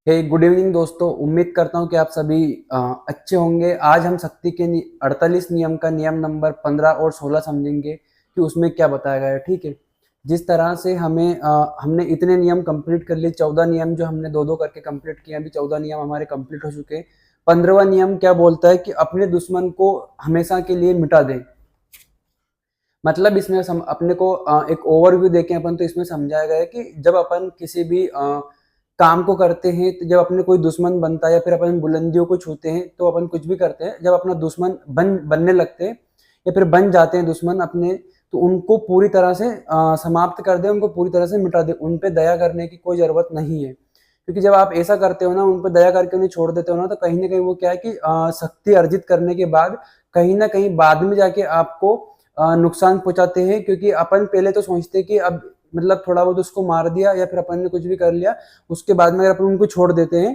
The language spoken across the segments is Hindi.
हे गुड इवनिंग दोस्तों। उम्मीद करता हूँ कि आप सभी अच्छे होंगे। आज हम शक्ति के 48 नियम का नियम नंबर 15 और 16 समझेंगे कि उसमें क्या बताया गया है। ठीक है। जिस तरह से हमने इतने नियम कंप्लीट कर लिए, 14 नियम जो हमने दो दो करके कंप्लीट किए, अभी 14 नियम हमारे कंप्लीट हो चुके हैं। 15वां नियम क्या बोलता है कि अपने दुश्मन को हमेशा के लिए मिटा दें। मतलब इसमें अपने को एक ओवरव्यू देखें अपन तो इसमें समझाया गया है कि जब अपन किसी भी काम को करते हैं, तो जब अपने कोई दुश्मन बनता है या फिर अपन बुलंदियों को छूते हैं, तो अपन कुछ भी करते हैं, जब अपना दुश्मन बनने लगते हैं या फिर बन जाते हैं दुश्मन अपने, तो उनको पूरी तरह से समाप्त कर दे, उनको पूरी तरह से मिटा दे। उन पे दया करने की कोई जरूरत नहीं है, क्योंकि जब आप ऐसा करते हो ना, उन पर दया करके उन्हें छोड़ देते हो ना, तो कहीं ना कहीं वो क्या है कि शक्ति अर्जित करने के बाद कहीं ना कहीं बाद में जाके आपको नुकसान पहुंचाते हैं। क्योंकि अपन पहले तो सोचते हैं कि अब मतलब थोड़ा बहुत उसको मार दिया या फिर अपन ने कुछ भी कर लिया, उसके बाद में अगर अपन उनको छोड़ देते हैं,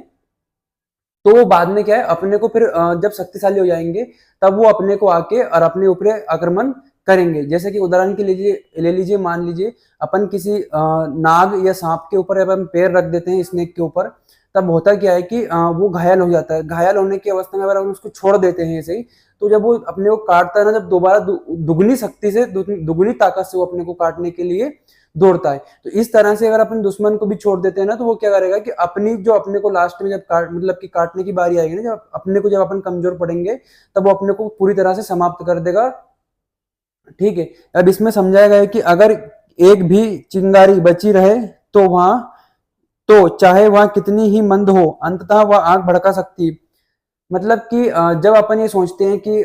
तो वो बाद में क्या है, अपने को फिर जब शक्तिशाली हो जाएंगे, तब वो अपने को आके और अपने ऊपर आक्रमण करेंगे। जैसे कि उदाहरण के लिए ले लीजिए, मान लीजिए अपन किसी नाग या सांप के ऊपर अपन पैर रख देते हैं, स्नेक के ऊपर, तब होता क्या है कि वो घायल हो जाता है। घायल होने की अवस्था में अगर हम उसको छोड़ देते हैं ऐसे ही, तो जब वो अपने को काटता है ना, जब दोबारा दुगनी शक्ति से, दुगनी ताकत से वो अपने को काटने के लिए दौड़ता है। तो इस तरह से अगर अपन दुश्मन को भी छोड़ देते हैं ना, तो वो क्या करेगा कि अपनी जो अपने को लास्ट में जब मतलब कि काटने की बारी आएगी ना, जब अपन कमजोर पड़ेंगे, तब वो अपने को पूरी तरह से समाप्त कर देगा। ठीक है। अब इसमें समझाया गया है कि अगर एक भी चिंगारी बची रहे, तो चाहे वहां कितनी ही मंद हो, अंततः वह आग भड़का सकती है। मतलब कि जब अपन ये सोचते हैं कि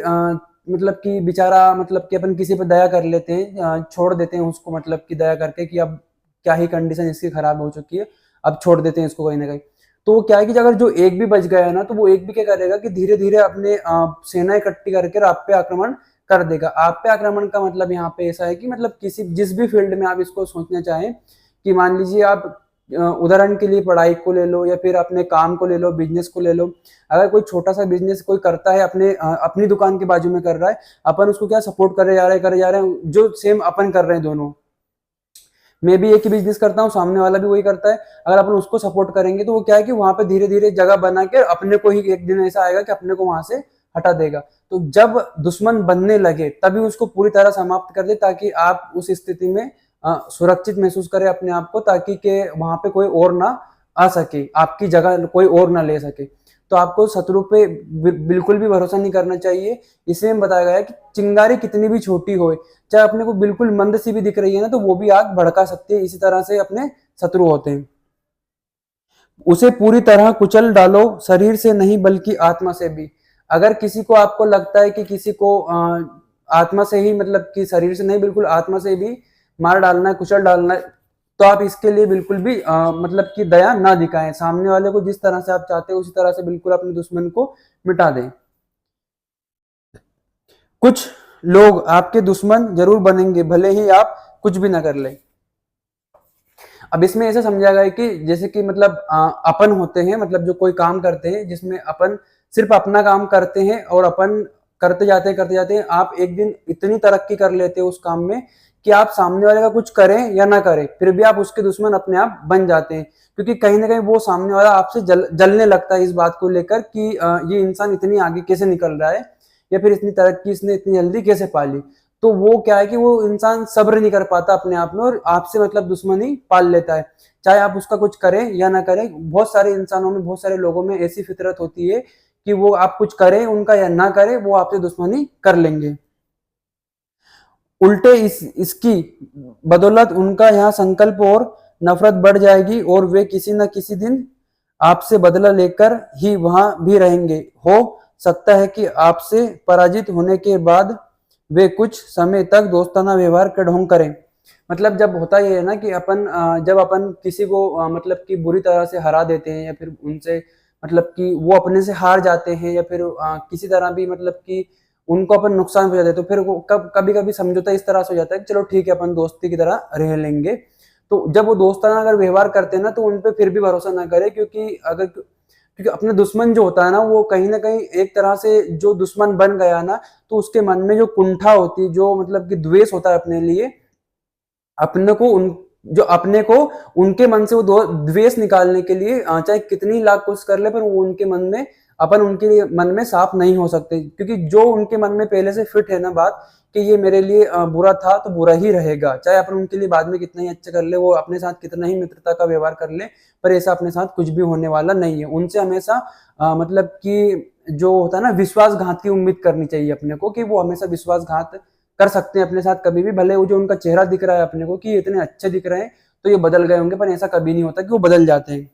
मतलब कि बेचारा, मतलब कि अपन किसी पर दया कर लेते हैं, छोड़ देते हैं उसको, मतलब कि दया करके कि अब क्या ही कंडीशन इसकी खराब हो चुकी है, अब छोड़ देते हैं इसको कहीं ना कहीं। तो वो क्या है कि अगर जो एक भी बच गया है ना, तो वो एक भी क्या करेगा कि धीरे धीरे अपने सेना इकट्ठी करके आप पे आक्रमण कर देगा। आप पे आक्रमण का मतलब यहाँ पे ऐसा है कि मतलब किसी जिस भी फील्ड में आप इसको सोचना चाहें, कि मान लीजिए आप उदाहरण के लिए पढ़ाई को ले लो या फिर अपने काम को ले लो, बिजनेस को ले लो। अगर कोई छोटा सा बिजनेस कोई करता है, अपनी दुकान के बाजू में कर रहा है, अपन उसको क्या सपोर्ट करे जा रहे हैं, जो सेम अपन कर रहे हैं दोनों। मैं भी एक ही बिजनेस करता हूँ, सामने वाला भी वही करता है। अगर अपन उसको सपोर्ट करेंगे, तो वो क्या है कि वहां पे धीरे धीरे जगह बना के अपने को ही एक दिन ऐसा आएगा कि अपने को वहां से हटा देगा। तो जब दुश्मन बनने लगे, तभी उसको पूरी तरह समाप्त कर दे, ताकि आप उस स्थिति में सुरक्षित महसूस करें अपने आप को, ताकि के वहां पे कोई और ना आ सके, आपकी जगह कोई और ना ले सके। तो आपको शत्रु पे बिल्कुल भी भरोसा नहीं करना चाहिए। इसमें बताया गया है कि चिंगारी कितनी भी छोटी हो, चाहे अपने को बिल्कुल मंद सी भी दिख रही है ना, तो वो भी आग भड़का सकती है। इसी तरह से अपने शत्रु होते हैं। उसे पूरी तरह कुचल डालो, शरीर से नहीं बल्कि आत्मा से भी। अगर किसी को, आपको लगता है कि किसी को आत्मा से ही, मतलब कि शरीर से नहीं, बिल्कुल आत्मा से भी मार डालना है, कुचल डालना है, तो आप इसके लिए बिल्कुल भी मतलब कि दया ना दिखाएं। सामने वाले को जिस तरह से आप चाहते हो, उसी तरह से बिल्कुल अपने दुश्मन को मिटा दें। कुछ लोग आपके दुश्मन जरूर बनेंगे, भले ही आप कुछ भी ना कर ले। अब इसमें ऐसा समझा गया है कि जैसे कि मतलब अपन होते हैं, मतलब जो कोई काम करते हैं जिसमें अपन सिर्फ अपना काम करते हैं, और अपन करते जाते हैं, आप एक दिन इतनी तरक्की कर लेते हो उस काम में कि आप सामने वाले का कुछ करें या ना करें, फिर भी आप उसके दुश्मन अपने आप बन जाते हैं। क्योंकि कहीं ना कहीं वो सामने वाला आपसे जलने लगता है इस बात को लेकर कि ये इंसान इतनी आगे कैसे निकल रहा है, या फिर इतनी तरक्की इसने इतनी जल्दी कैसे पाली। तो वो क्या है कि वो इंसान सब्र नहीं कर पाता अपने आप में, और आपसे मतलब दुश्मनी पाल लेता है, चाहे आप उसका कुछ करें या ना करें। बहुत सारे इंसानों में, बहुत सारे लोगों में ऐसी फितरत होती है कि वो आप कुछ करें उनका या ना करें, वो आपसे दुश्मनी कर लेंगे। उल्टे इसकी बदौलत उनका यहाँ संकल्प और नफरत बढ़ जाएगी, और वे किसी न किसी दिन आपसे बदला लेकर ही वहां भी रहेंगे। हो सकता है कि आपसे पराजित होने के बाद वे कुछ समय तक दोस्ताना व्यवहार का ढोंग करें। मतलब जब होता ये है ना कि जब अपन किसी को मतलब कि बुरी तरह से हरा देते हैं, या फिर उनसे मतलब कि वो अपने से हार जाते हैं, या फिर किसी तरह भी मतलब कि उनको अपन नुकसान पहुंचा देते, तो फिर वो कभी कभी समझौता इस तरह से हो जाता है कि चलो ठीक है, अपन दोस्ती की तरह रह लेंगे। तो जब वो दोस्ताना अगर व्यवहार करते हैं ना, तो उनपे फिर भी भरोसा ना करे, क्योंकि अपने दुश्मन जो होता है ना, वो कहीं ना कहीं एक तरह से जो दुश्मन बन गया ना, तो उसके मन में जो कुंठा होती है, जो मतलब कि द्वेष होता है अपने लिए, अपने को जो अपने को उनके मन से वो द्वेष निकालने के लिए चाहे कितनी लाख कोशिश कर ले, पर वो उनके मन में अपन उनके मन में साफ नहीं हो सकते, क्योंकि जो उनके मन में पहले से फिट है ना बात कि ये मेरे लिए बुरा था तो बुरा ही रहेगा, चाहे अपन उनके लिए बाद में कितना ही अच्छा कर ले, वो अपने साथ कितना ही मित्रता का व्यवहार कर ले, पर ऐसा अपने साथ कुछ भी होने वाला नहीं है। उनसे हमेशा मतलब कि जो होता है ना विश्वासघात की उम्मीद करनी चाहिए अपने को, कि वो हमेशा विश्वासघात कर सकते हैं अपने साथ कभी भी, भले वो जो उनका चेहरा दिख रहा है अपने को कि इतने अच्छे दिख रहे हैं तो ये बदल गए होंगे, पर ऐसा कभी नहीं होता कि वो बदल जाते हैं।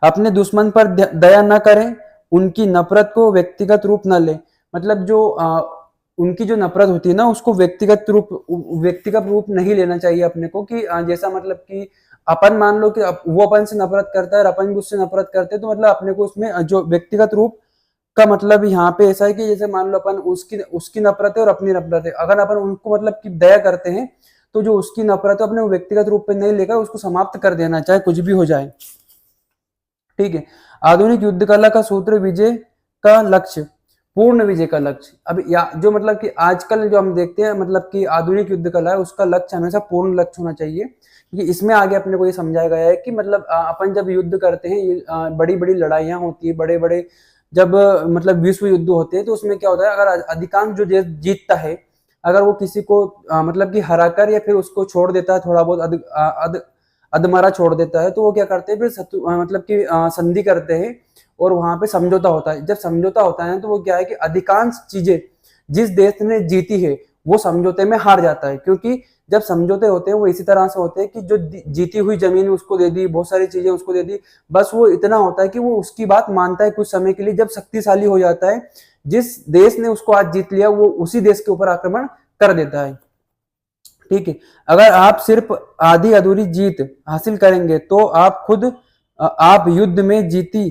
अपने दुश्मन पर दया न करें, उनकी नफरत को व्यक्तिगत रूप न ले, मतलब जो उनकी जो नफरत होती है ना उसको व्यक्तिगत रूप नहीं लेना चाहिए अपने को, कि जैसा मतलब कि अपन मान लो कि वो अपन से नफरत करता है और अपन भी उससे नफरत करते हैं, तो मतलब अपने को उसमें जो व्यक्तिगत रूप का मतलब यहाँ पे ऐसा है कि जैसे मान लो अपन उसकी उसकी नफरत है और अपनी नफरत है, अगर अपन उनको मतलब कि दया करते हैं तो जो उसकी नफरत है अपने व्यक्तिगत रूप पे नहीं लेकर उसको समाप्त कर देना, चाहे कुछ भी हो जाए। ठीक है। आधुनिक युद्ध कला का सूत्र विजय का लक्ष्य, पूर्ण विजय का लक्ष्य। अब या जो मतलब कि आजकल जो हम देखते हैं मतलब कि आधुनिक युद्ध कला है उसका लक्ष्य हमेशा पूर्ण लक्ष्य होना चाहिए, क्योंकि इसमें आगे अपने को ये समझाया गया है कि मतलब अपन जब युद्ध करते हैं, बड़ी बड़ी लड़ाइयां होती है, बड़े बड़े जब मतलब विश्व युद्ध होते हैं, तो उसमें क्या होता है अगर अधिकांश जो देश जीतता है अगर वो किसी को मतलब कि हराकर या फिर उसको छोड़ देता है, थोड़ा बहुत अधमरा छोड़ देता है, तो वो क्या करते हैं फिर मतलब कि संधि करते हैं और वहां पे समझौता होता है। जब समझौता होता है तो वो क्या है कि अधिकांश चीजें जिस देश ने जीती है वो समझौते में हार जाता है, क्योंकि जब समझौते होते हैं वो इसी तरह से होते हैं कि जो जीती हुई जमीन उसको दे दी, बहुत सारी चीजें उसको दे दी, बस वो इतना होता है कि वो उसकी बात मानता है कुछ समय के लिए। जब शक्तिशाली हो जाता है, जिस देश ने उसको आज जीत लिया वो उसी देश के ऊपर आक्रमण कर देता है। ठीक है। अगर आप सिर्फ आधी अधूरी जीत हासिल करेंगे तो आप युद्ध में जीती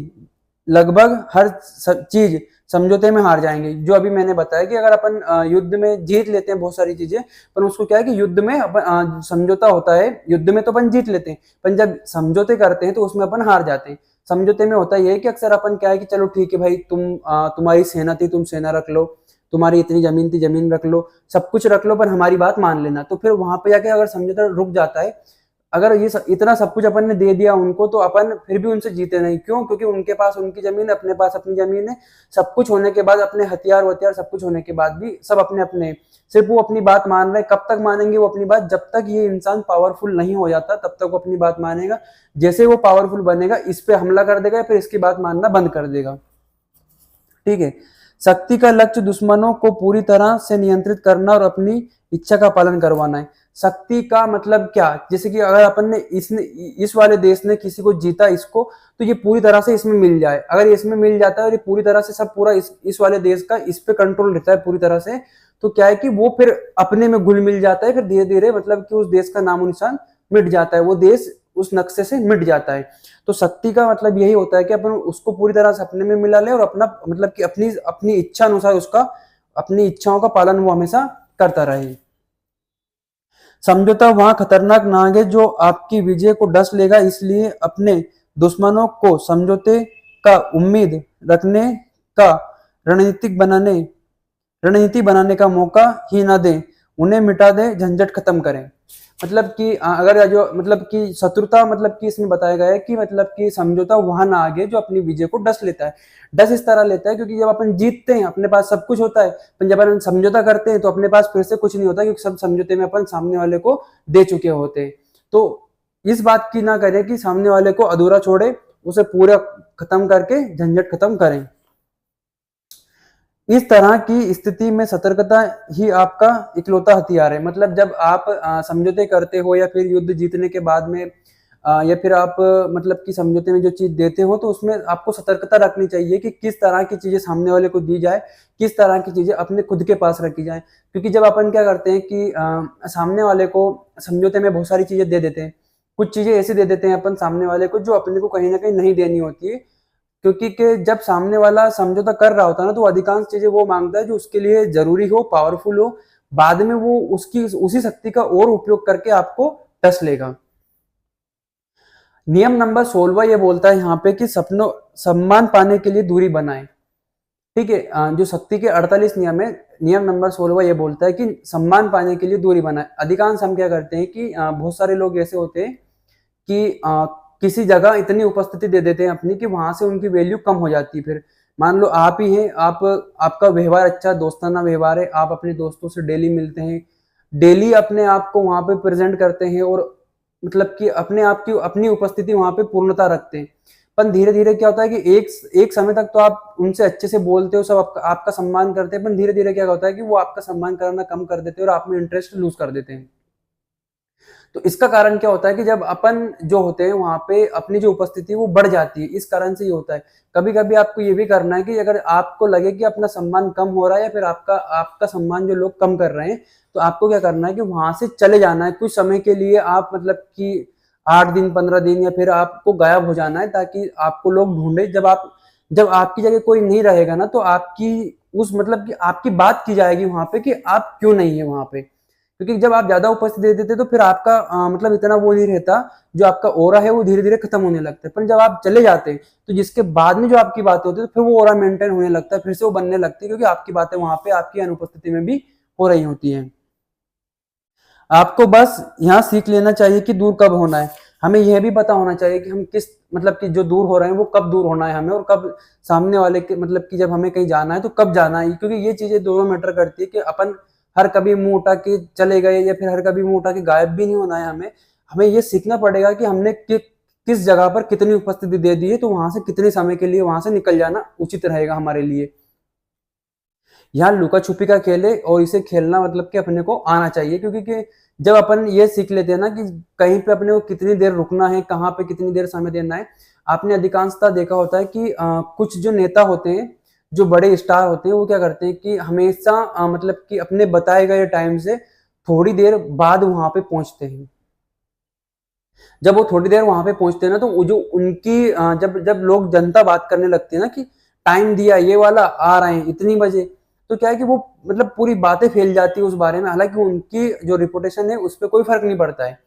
लगभग हर चीज समझौते में हार जाएंगे। जो अभी मैंने बताया कि अगर अपन युद्ध में जीत लेते हैं बहुत सारी चीजें, पर उसको क्या है कि युद्ध में अपन समझौता होता है, युद्ध में तो अपन जीत लेते हैं, पर जब समझौते करते हैं तो उसमें अपन हार जाते हैं। समझौते में होता यह है कि अक्सर अपन क्या है कि चलो ठीक है भाई, तुम्हारी सेना थी, तुम सेना रख लो, तुम्हारी इतनी जमीन थी, जमीन रख लो, सब कुछ रख लो, पर हमारी बात मान लेना। तो फिर वहां पे जाके अगर समझौता रुक जाता है, अगर इतना सब कुछ अपन ने दे दिया उनको, तो अपन फिर भी उनसे जीते नहीं। क्यों? क्योंकि उनके पास उनकी जमीन है, अपने पास अपनी जमीन है, सब कुछ होने के बाद, अपने हथियार वथियार सब कुछ होने के बाद भी सब अपने अपने, सिर्फ वो अपनी बात मान रहे हैं। कब तक मानेंगे वो अपनी बात? जब तक ये इंसान पावरफुल नहीं हो जाता तब तक वो अपनी बात मानेगा। जैसे वो पावरफुल बनेगा इस पे हमला कर देगा, फिर इसकी बात मानना बंद कर देगा। ठीक है। शक्ति का लक्ष्य दुश्मनों को पूरी तरह से नियंत्रित करना और अपनी इच्छा का पालन करवाना है। शक्ति का मतलब क्या? जैसे कि अगर अपन ने इस वाले देश ने किसी को जीता इसको, तो ये पूरी तरह से इसमें मिल जाए। अगर इसमें मिल जाता है और ये पूरी तरह से सब पूरा इस वाले देश का इस पे कंट्रोल रहता है पूरी तरह से, तो क्या है कि वो फिर अपने में घुल मिल जाता है, फिर धीरे धीरे मतलब कि उस देश का नामो निशान मिट जाता है, वो देश उस नक्शे से मिट जाता है। तो शक्ति का मतलब यही होता है कि अपन उसको पूरी तरह से अपने में मिला ले और अपना मतलब कि अपनी अपनी इच्छा अनुसार उसका, अपनी इच्छाओं का पालन वो हमेशा करता रहे। समझौता वहां खतरनाक नाग है जो आपकी विजय को डस लेगा, इसलिए अपने दुश्मनों को समझौते का उम्मीद रखने का रणनीति बनाने का मौका ही ना दें, उन्हें मिटा दें, झंझट खत्म करें। मतलब कि अगर जो मतलब कि शत्रुता मतलब कि इसमें बताया गया है कि मतलब कि समझौता वहां ना आगे जो अपनी विजय को डस लेता है। डस इस तरह लेता है क्योंकि जब अपन जीतते हैं अपने पास सब कुछ होता है, पर जब अपन समझौता करते हैं तो अपने पास फिर से कुछ नहीं होता, क्योंकि सब समझौते में अपन सामने वाले को दे चुके होते हैं। तो इस बात की ना करें कि सामने वाले को अधूरा छोड़े, उसे पूरा खत्म करके झंझट खत्म करें। इस तरह की स्थिति में सतर्कता ही आपका इकलौता हथियार है। मतलब जब आप समझौते करते हो या फिर युद्ध जीतने के बाद में या फिर आप मतलब कि समझौते में जो चीज देते हो, तो उसमें आपको सतर्कता रखनी चाहिए कि किस तरह की चीजें सामने वाले को दी जाए, किस तरह की चीजें अपने खुद के पास रखी जाए। क्योंकि जब अपन क्या करते हैं कि सामने वाले को समझौते में बहुत सारी चीजें दे देते हैं, कुछ चीजें ऐसी दे देते हैं अपन सामने वाले को जो अपने को कहीं ना कहीं नहीं देनी होती है, क्योंकि के जब सामने वाला समझौता कर रहा होता है ना, तो अधिकांश चीजें वो मांगता है जो उसके लिए जरूरी हो, पावरफुल हो। बाद में वो उसकी उसी शक्ति का और उपयोग करके आपको टस लेगा। नियम नंबर 16 ये बोलता है यहाँ पे कि सपनों सम्मान पाने के लिए दूरी बनाएं। ठीक है। जो शक्ति के 48 नियम है, नियम नंबर 16 ये बोलता है कि सम्मान पाने के लिए दूरी बनाए। अधिकांश हम क्या करते हैं कि बहुत सारे लोग ऐसे होते हैं कि किसी जगह इतनी उपस्थिति दे देते हैं अपनी कि वहां से उनकी वैल्यू कम हो जाती है। फिर मान लो आप ही हैं, आप आपका व्यवहार अच्छा दोस्ताना व्यवहार है, आप अपने दोस्तों से डेली मिलते हैं, डेली अपने आप को वहां पे प्रेजेंट करते हैं और मतलब कि अपने आप की अपनी उपस्थिति वहां पे पूर्णता रखते हैं। पर धीरे धीरे क्या होता है कि एक समय तक तो आप उनसे अच्छे से बोलते हो, सब आपका सम्मान करते हैं, पर धीरे धीरे क्या होता है कि वो आपका सम्मान करना कम कर देते हैं और आप में इंटरेस्ट लूज कर देते हैं। तो इसका कारण क्या होता है कि जब अपन जो होते हैं वहां पे अपनी जो उपस्थिति वो बढ़ जाती है, इस कारण से ये होता है। कभी कभी आपको ये भी करना है कि अगर आपको लगे कि अपना सम्मान कम हो रहा है या फिर आपका आपका सम्मान जो लोग कम कर रहे हैं, तो आपको क्या करना है कि वहां से चले जाना है कुछ समय के लिए। आप मतलब कि 8 दिन 15 दिन या फिर आपको गायब हो जाना है, ताकि आपको लोग ढूंढे। जब आपकी जगह कोई नहीं रहेगा ना, तो आपकी उस मतलब कि आपकी बात की जाएगी वहां पे कि आप क्यों नहीं है वहां पे। क्योंकि जब आप ज्यादा उपस्थिति दे देते तो फिर आपका मतलब इतना वो नहीं रहता, जो आपका ओरा है वो धीरे धीरे खत्म होने लगता है। पर जब आप चले जाते हैं तो जिसके बाद में जो आपकी बातें होती है तो फिर वो ओरा मेंटेन होने लगता है, फिर से वो बनने लगती है, क्योंकि आपकी बातें वहां पे आपकी अनुपस्थिति में भी हो रही होती है। आपको बस यहाँ सीख लेना चाहिए कि दूर कब होना है। हमें यह भी पता होना चाहिए कि हम किस मतलब कि जो दूर हो रहे हैं वो कब दूर होना है हमें, और कब सामने वाले के मतलब कि जब हमें कहीं जाना है तो कब जाना है, क्योंकि ये चीजें दोनों मैटर करती है कि अपन हर कभी मुंह उठा के चले गए या फिर हर कभी मुंह उठा के गायब भी नहीं होना है। हमें हमें ये सीखना पड़ेगा कि हमने किस जगह पर कितनी उपस्थिति दे दी है, तो वहां से कितने समय के लिए वहां से निकल जाना उचित रहेगा हमारे लिए। यहाँ लुका छुपी का खेल है और इसे खेलना मतलब कि अपने को आना चाहिए, क्योंकि जब अपन ये सीख लेते हैं ना कि कहीं पे अपने को कितनी देर रुकना है, कहाँ पे कितनी देर समय देना है। आपने अधिकांशतः देखा होता है कि कुछ जो नेता होते हैं, जो बड़े स्टार होते हैं, वो क्या करते हैं कि हमेशा मतलब कि अपने बताए गए टाइम से थोड़ी देर बाद वहां पे पहुंचते हैं। जब वो थोड़ी देर वहां पे पहुंचते हैं ना, तो वो जो उनकी जब जब लोग जनता बात करने लगती है ना कि टाइम दिया ये वाला, आ रहे हैं इतनी बजे, तो क्या है कि वो मतलब पूरी बातें फैल जाती है उस बारे में। हालांकि उनकी जो रिपुटेशन है उस पर कोई फर्क नहीं पड़ता है,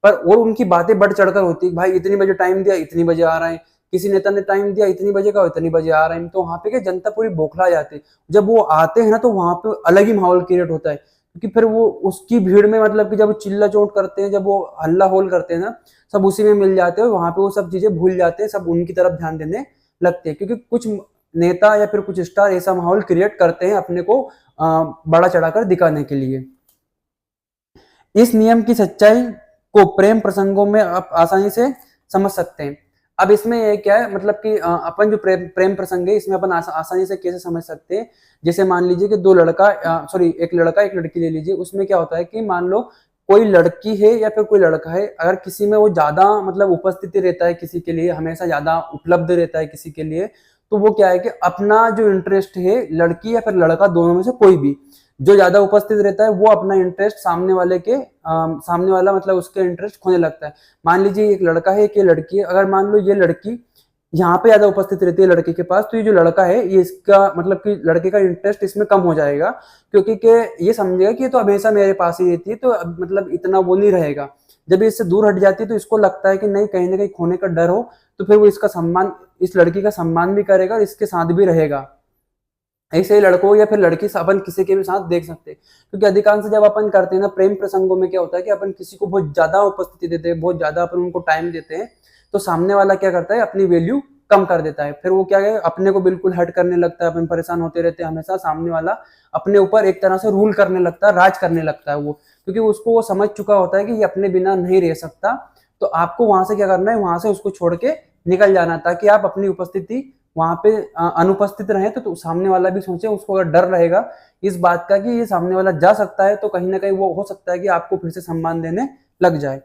पर और उनकी बातें बढ़ चढ़कर होती है, भाई इतनी बजे टाइम दिया इतनी बजे आ रहे हैं, किसी नेता ने टाइम दिया इतनी बजे का इतनी बजे आ रहे हैं। तो वहां पे क्या जनता पूरी बौखला जाती है। जब वो आते हैं ना तो वहां पे अलग ही माहौल क्रिएट होता है, क्योंकि फिर वो उसकी भीड़ में मतलब कि जब वो चिल्ला चोट करते हैं, जब वो हल्ला होल करते हैं ना, सब उसी में मिल जाते हैं, वहां पे वो सब चीजें भूल जाते हैं, सब उनकी तरफ ध्यान देने लगते हैं। क्योंकि कुछ नेता या फिर कुछ स्टार ऐसा माहौल क्रिएट करते हैं अपने को बड़ा चढ़ाकर दिखाने के लिए। इस नियम की सच्चाई को प्रेम प्रसंगों में आप आसानी से समझ सकते हैं। अब इसमें ये क्या है मतलब कि अपन जो प्रेम प्रसंग है इसमें अपन आसानी से कैसे समझ सकते हैं। जैसे मान लीजिए कि दो लड़का सॉरी एक लड़का एक लड़की ले लीजिए। उसमें क्या होता है कि मान लो कोई लड़की है या फिर कोई लड़का है, अगर किसी में वो ज्यादा मतलब उपस्थिति रहता है, किसी के लिए हमेशा ज्यादा उपलब्ध रहता है किसी के लिए, तो वो क्या है कि अपना जो इंटरेस्ट है, लड़की या फिर लड़का दोनों में से कोई भी जो ज्यादा उपस्थित रहता है, वो अपना इंटरेस्ट सामने वाले के सामने वाला मतलब उसके इंटरेस्ट खोने लगता है। मान लीजिए एक लड़का है एक ये लड़की है, अगर मान लो ये लड़की यहाँ पे ज्यादा उपस्थित रहती है लड़के के पास, तो ये जो लड़का है ये इसका मतलब कि लड़के का इंटरेस्ट इसमें कम हो जाएगा, क्योंकि के ये समझेगा कि ये तो हमेशा मेरे पास ही रहती है, तो अब मतलब इतना वो नहीं रहेगा। जब ये इससे दूर हट जाती है तो इसको लगता है कि नहीं, कहीं ना कहीं खोने का डर हो, तो फिर वो इसका सम्मान, इस लड़की का सम्मान भी करेगा और इसके साथ भी रहेगा। ऐसे ही लड़कों या फिर लड़की से अपन किसी के भी साथ देख सकते हैं, क्योंकि अधिकांश जब अपन करते हैं ना प्रेम प्रसंगों में क्या होता है कि अपन किसी को बहुत ज्यादा उपस्थिति देते हैं, बहुत ज्यादा अपन उनको टाइम देते हैं, तो सामने वाला क्या करता है अपनी वैल्यू कम कर देता है। फिर वो क्या है अपने को बिल्कुल हर्ट करने लगता है, अपन परेशान होते रहते हैं हमेशा। सामने वाला अपने ऊपर एक तरह से रूल करने लगता है, राज करने लगता है वो, क्योंकि उसको वो समझ चुका होता है कि ये अपने बिना नहीं रह सकता। तो आपको वहां से क्या करना है, वहां से उसको छोड़ के निकल जाना, ताकि आप अपनी उपस्थिति वहां पे अनुपस्थित रहे, तो सामने वाला भी सोचे, उसको अगर डर रहेगा इस बात का कि ये सामने वाला जा सकता है, तो कहीं ना कहीं वो हो सकता है कि आपको फिर से सम्मान देने लग जाए।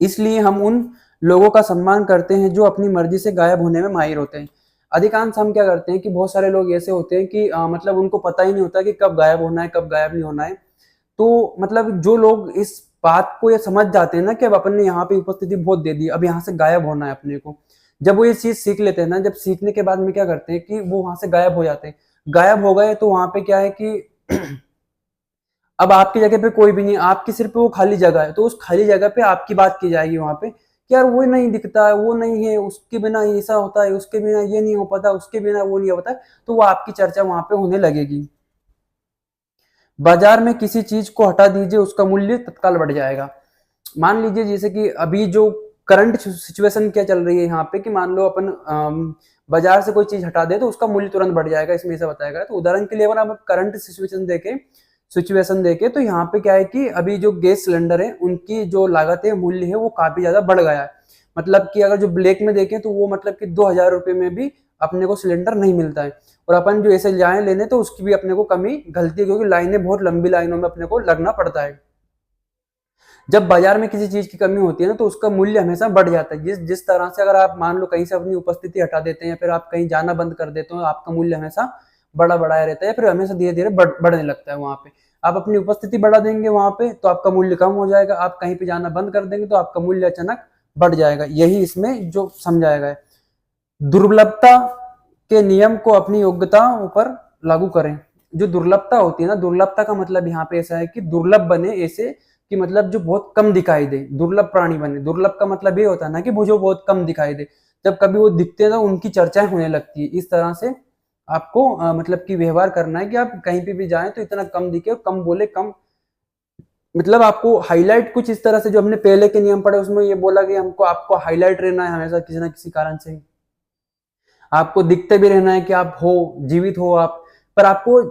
इसलिए हम उन लोगों का सम्मान करते हैं जो अपनी मर्जी से गायब होने में माहिर होते हैं। अधिकांश हम क्या करते हैं कि बहुत सारे लोग ऐसे होते हैं कि मतलब उनको पता ही नहीं होता कि कब गायब होना है कब गायब नहीं होना है। तो मतलब जो लोग इस बात को ये समझ जाते हैं ना कि अब अपन ने यहाँ पे उपस्थिति बहुत दे दी, अब यहाँ से गायब होना है अपने को, जब वो ये चीज सीख लेते हैं ना, जब सीखने के बाद में क्या करते हैं कि वो वहां से गायब हो जाते हैं। गायब हो गए तो वहां पे क्या है कि अब आपकी जगह पे कोई भी नहीं, आपकी सिर्फ वो खाली जगह है, तो उस खाली जगह पे आपकी बात की जाएगी वहां पे कि यार वो नहीं दिखता है, वो नहीं है, उसके बिना ऐसा होता है, उसके बिना ये नहीं हो पाता, उसके बिना वो नहीं हो पाता, तो वो आपकी चर्चा वहां पे होने लगेगी। बाजार में किसी चीज को हटा दीजिए, उसका मूल्य तत्काल बढ़ जाएगा। मान लीजिए जैसे कि अभी जो करंट सिचुएशन क्या चल रही है यहाँ पे, कि मान लो अपन बाजार से कोई चीज हटा दे तो उसका मूल्य तुरंत बढ़ जाएगा, इसमें ऐसा बताएगा। तो उदाहरण के लिए अगर आप करंट सिचुएशन देखे तो यहाँ पे क्या है कि अभी जो गैस सिलेंडर है उनकी जो लागत है, मूल्य है, वो काफी ज्यादा बढ़ गया है। मतलब कि अगर जो ब्लैक में देखें तो वो मतलब कि 2,000 रुपए में भी अपने को सिलेंडर नहीं मिलता है। और अपन जो ऐसे जाए लेने तो उसकी भी अपने को कमी गलती है, क्योंकि लाइनें बहुत लंबी लाइनों में अपने को लगना पड़ता है। जब बाजार में किसी चीज की कमी होती है ना तो उसका मूल्य हमेशा बढ़ जाता है। जिस जिस तरह से अगर आप मान लो कहीं से अपनी उपस्थिति हटा देते हैं या फिर आप कहीं जाना बंद कर देते हो, आपका मूल्य हमेशा बढ़ाया रहता है, फिर हमेशा धीरे धीरे बढ़ने लगता है। वहां पे आप अपनी उपस्थिति बढ़ा देंगे वहां पे तो आपका मूल्य कम हो जाएगा, आप कहीं पे जाना बंद कर देंगे तो आपका मूल्य अचानक बढ़ जाएगा। यही इसमें जो समझाया गया है। दुर्लभता के नियम को अपनी योग्यताओं पर लागू करें। जो दुर्लभता होती है ना, दुर्लभता का मतलब यहाँ पे ऐसा है कि दुर्लभ बने ऐसे कि मतलब जो बहुत कम दिखाई दे, दुर्लभ प्राणी बने। दुर्लभ का मतलब ये होता है ना कि वो जो बहुत कम दिखाई दे, जब कभी वो दिखते हैं तो उनकी चर्चाएं होने लगती है। इस तरह से आपको मतलब कि व्यवहार करना है कि आप कहीं पे भी जाएं तो इतना कम दिखे और कम बोले, कम मतलब आपको हाईलाइट कुछ इस तरह से, जो हमने पहले के नियम पढ़े उसमें ये बोला कि हमको आपको हाईलाइट रहना है हमेशा किसी ना किसी कारण से, आपको दिखते भी रहना है कि आप हो, जीवित हो आप, पर आपको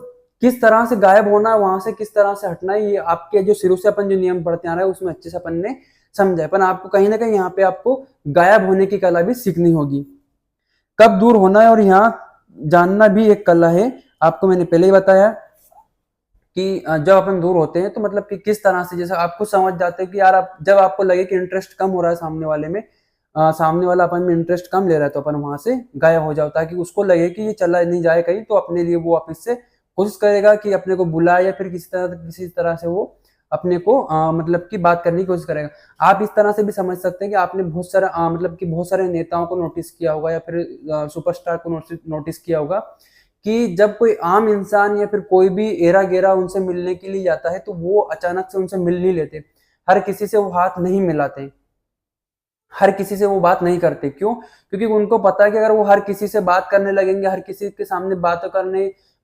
किस तरह से गायब होना है, वहां से किस तरह से हटना है, ये आपके जो शुरू से अपन जो नियम पढ़ते आ रहे हैं उसमें अच्छे से अपन ने समझा है। पर आपको कहीं ना कहीं यहाँ पे आपको गायब होने की कला भी सीखनी होगी। कब दूर होना है और यहाँ जानना भी एक कला है। आपको मैंने पहले ही बताया कि जब अपन दूर होते हैं तो मतलब कि किस तरह से, जैसे आपको समझ जाते हैं कि यार आप जब आपको लगे कि इंटरेस्ट कम हो रहा है सामने वाले में, सामने वाला अपन में इंटरेस्ट कम ले रहा है, तो अपन वहां से गायब हो जाओ, ताकि उसको लगे कि ये चला नहीं जाए कहीं, तो अपने लिए वो वापस से कोशिश करेगा कि अपने को बुलाए या फिर किसी तरह से वो अपने को मतलब की बात करने की कोशिश करेगा। आप इस तरह से भी समझ सकते हैं कि आपने बहुत सारा मतलब कि बहुत सारे नेताओं को नोटिस किया होगा या फिर सुपरस्टार को नोटिस किया होगा कि जब कोई आम इंसान या फिर कोई भी एरा गेरा उनसे मिलने के लिए जाता है तो वो अचानक से उनसे मिल नहीं लेते, हर किसी से वो हाथ नहीं मिलाते, हर किसी से वो बात नहीं करते। क्यों? क्योंकि उनको पता है कि अगर वो हर किसी से बात करने लगेंगे, हर किसी के सामने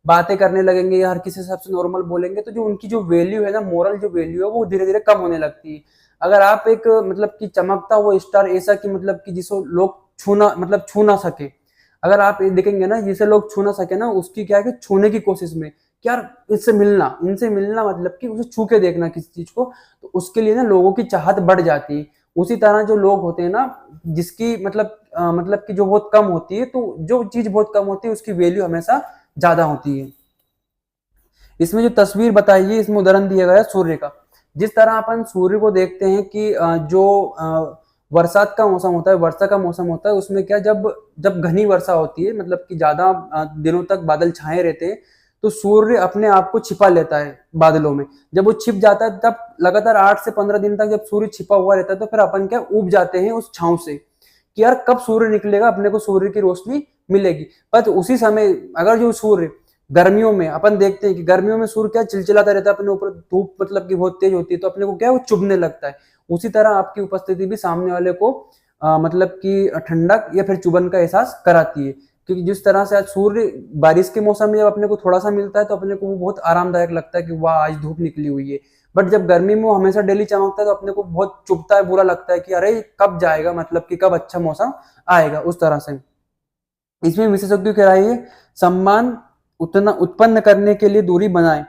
बातें करने लगेंगे या हर किसी से सबसे नॉर्मल बोलेंगे, तो जो उनकी जो वैल्यू है ना, मोरल जो वैल्यू है वो धीरे धीरे कम होने लगती है। अगर आप एक मतलब कि चमकता हुआ स्टार ऐसा कि मतलब कि जिसको लोग छू ना सके, अगर आप देखेंगे ना जिसे लोग छू ना सके ना, उसकी क्या है कि छूने की कोशिश में, कि यार इनसे मिलना मतलब कि उसे छू के देखना किसी चीज को, तो उसके लिए ना लोगों की चाहत बढ़ जाती है। उसी तरह जो लोग होते हैं ना, जिसकी मतलब कि जो बहुत कम होती है, तो जो चीज बहुत कम होती है उसकी वैल्यू हमेशा ज्यादा होती है। इसमें जो तस्वीर बताई है इसमें उदाहरण दिया गया है सूर्य का। जिस तरह अपन सूर्य को देखते हैं कि जो बरसात का मौसम होता है, वर्षा का मौसम होता है, उसमें क्या जब जब घनी वर्षा होती है, मतलब कि ज्यादा दिनों तक बादल छाए रहते हैं, तो सूर्य अपने आप को छिपा लेता है बादलों में। जब वो छिप जाता है तब लगातार 8 से 15 दिन तक जब सूर्य छिपा हुआ रहता है तो फिर अपन क्या ऊब जाते हैं उस छांव से, कि यार कब सूर्य निकलेगा, अपने को सूर्य की रोशनी मिलेगी। पर उसी समय अगर जो सूर्य गर्मियों में अपन देखते हैं कि गर्मियों में सूर्य क्या चिलचिलाता रहता है, अपने ऊपर धूप मतलब कि बहुत तेज होती है, तो अपने को क्या वो चुभने लगता है। उसी तरह आपकी उपस्थिति भी सामने वाले को मतलब कि ठंडक या फिर चुभन का एहसास कराती है। क्योंकि जिस तरह से आज सूर्य बारिश के मौसम में जब अपने को थोड़ा सा मिलता है तो अपने को वो बहुत आरामदायक लगता है कि वाह आज धूप निकली हुई है। बट जब गर्मी में वो हमेशा डेली चमकता है तो अपने को बहुत चुभता है, बुरा लगता है कि अरे कब जाएगा, मतलब कि कब अच्छा मौसम आएगा, उस तरह से। इसमें विशेषज्ञों की राय है सम्मान उतना उत्पन्न करने के लिए दूरी बनाएं।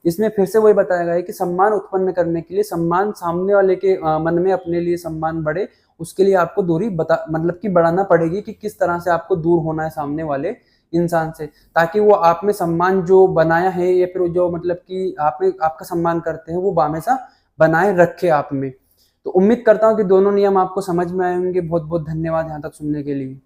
इसमें फिर से वही बताया गया है कि सम्मान उत्पन्न करने के लिए, सम्मान सामने वाले के मन में अपने लिए सम्मान बढ़े, उसके लिए आपको दूरी मतलब कि बढ़ाना पड़ेगी कि किस तरह से आपको दूर होना है सामने वाले इंसान से, ताकि वो आप में सम्मान जो बनाया है या फिर जो मतलब कि आप में आपका सम्मान करते हैं वो हमेशा बनाए रखे आप में। तो उम्मीद करता हूँ कि दोनों नियम आपको समझ में आए होंगे। बहुत बहुत धन्यवाद यहाँ तक सुनने के लिए।